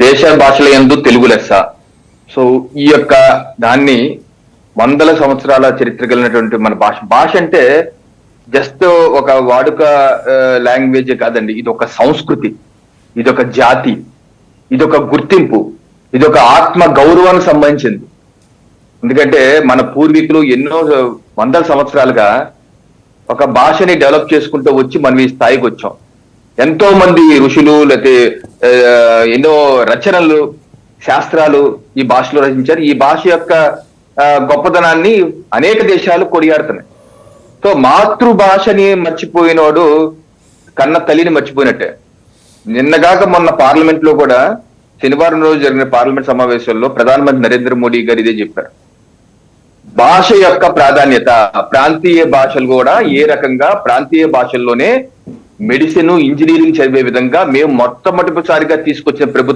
దేశ భాషల యందు తెలుగు లెస్స. సో ఈ యొక్క దాన్ని వందల సంవత్సరాల చరిత్ర కలిగినటువంటి మన భాష అంటే జస్ట్ ఒక వాడుక లాంగ్వేజ్ కాదండి. ఇది ఒక సంస్కృతి, ఇదొక జాతి, ఇదొక గుర్తింపు, ఇదొక ఆత్మ గౌరవానికి సంబంధించింది. ఎందుకంటే మన పూర్వీకులు ఎన్నో వందల సంవత్సరాలుగా ఒక భాషని డెవలప్ చేసుకుంటూ వచ్చి మనం ఈ స్థాయికి వచ్చాం. ఎంతో మంది ఋషులు లేకపోతే ఎన్నో రచనలు, శాస్త్రాలు ఈ భాషలో రచించారు. ఈ భాష యొక్క గొప్పతనాన్ని అనేక దేశాలు కొనియాడుతున్నాయి. సో మాతృభాషని మర్చిపోయినోడు కన్న తల్లిని మర్చిపోయినట్టే. నిన్నగాక మొన్న పార్లమెంట్ లో కూడా శనివారం రోజు జరిగిన పార్లమెంట్ సమావేశంలో ప్రధానమంత్రి నరేంద్ర మోడీ గారు ఇదే చెప్పారు. భాష యొక్క ప్రాధాన్యత, ప్రాంతీయ భాషలు కూడా ఏ రకంగా ప్రాంతీయ భాషల్లోనే మెడిసిన్, ఇంజనీరింగ్ చదివే విధంగా మేము మొట్టమొదటిసారిగా తీసుకొచ్చిన ప్రభుత్వం